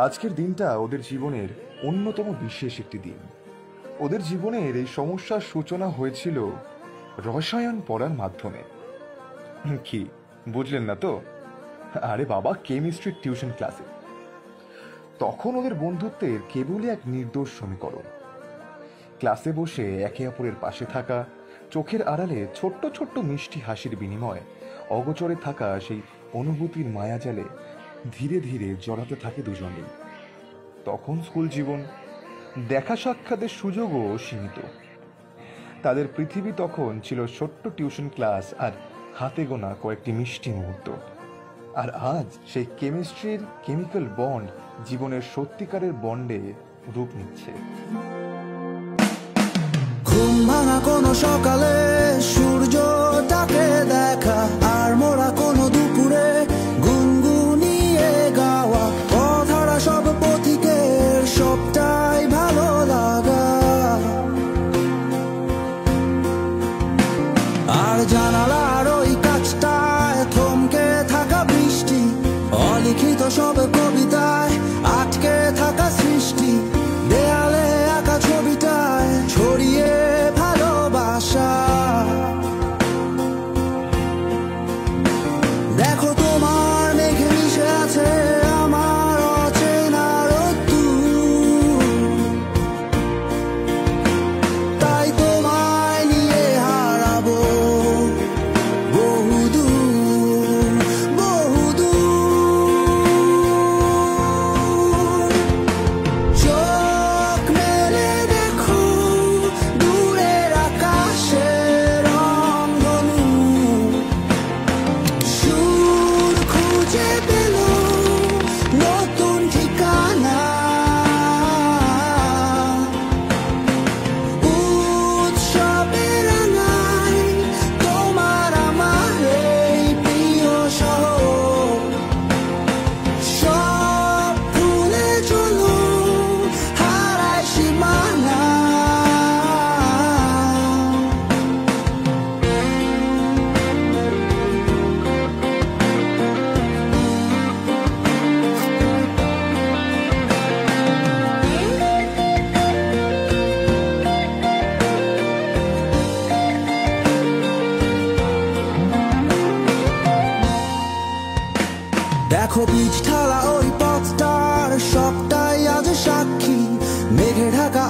আজকের দিনটা ওদের জীবনের অন্যতম বিশেষ একটি দিন। ওদের জীবনের এই সমস্যার সূচনা হয়েছিল রসায়ন পড়ার মাধ্যমে। কি বুঝলেন না তো? আরে বাবা, কেমিস্ট্রির টিউশন ক্লাসে। তখন ওদের বন্ধুত্বের কেবলই এক নির্দোষ সমীকরণ। ক্লাসে বসে একে অপরের পাশে থাকা, চোখের আড়ালে ছোট্ট ছোট্ট মিষ্টি হাসির বিনিময়ে অগোচরে থাকা সেই অনুভূতির মায়াজালে ধীরে ধীরে জড়াতে থাকে দুজনেই। তখন স্কুল জীবন, দেখা সাক্ষাতের সুযোগও সীমিত। তাদের পৃথিবী তখন ছিল ছোট্ট টিউশন ক্লাস আর হাতে গোনা কয়েকটি মিষ্টি মুহূর্ত। আর আজ সেই কেমিস্ট্রির কেমিক্যাল বন্ড জীবনের সত্যিকারের বন্ডে রূপ নিচ্ছে। ঘুম ভাঙা কোনো সকালে সূর্যটাকে দেখা, আর মোরা কোনো দুপুরে গুনগুনিয়ে গাওয়া কথাটা, সব পথিকের সবটাই ভালো লাগা। আর জানালার ওই কাছটায় থমকে থাকা বৃষ্টি, অলিখিত সব কবিতায় আটকে থাকা সৃষ্টি, দেয়ালে আঁকা ছবিটায় ছড়িয়ে ভালোবাসা। দেখো তোমার মেঘে মিশে আছে আমার অচেনা রোদ্দুর, তাই তোমায় নিয়ে হারাবো বহুদূর বহুদূর। চোখ মেলে দেখো দূরের আকাশের রংধনু, সুর খুঁজে পেল নতুন ঠিকানা। উৎসবে রাঙায় তোমার আমার এই প্রিয় শহর, সব ভুলে চলো হারায় সীমানা। দেখো বীজ ঢালা ওই পথটার সবটাই আজ সাক্ষী, মেঘে ঢাকা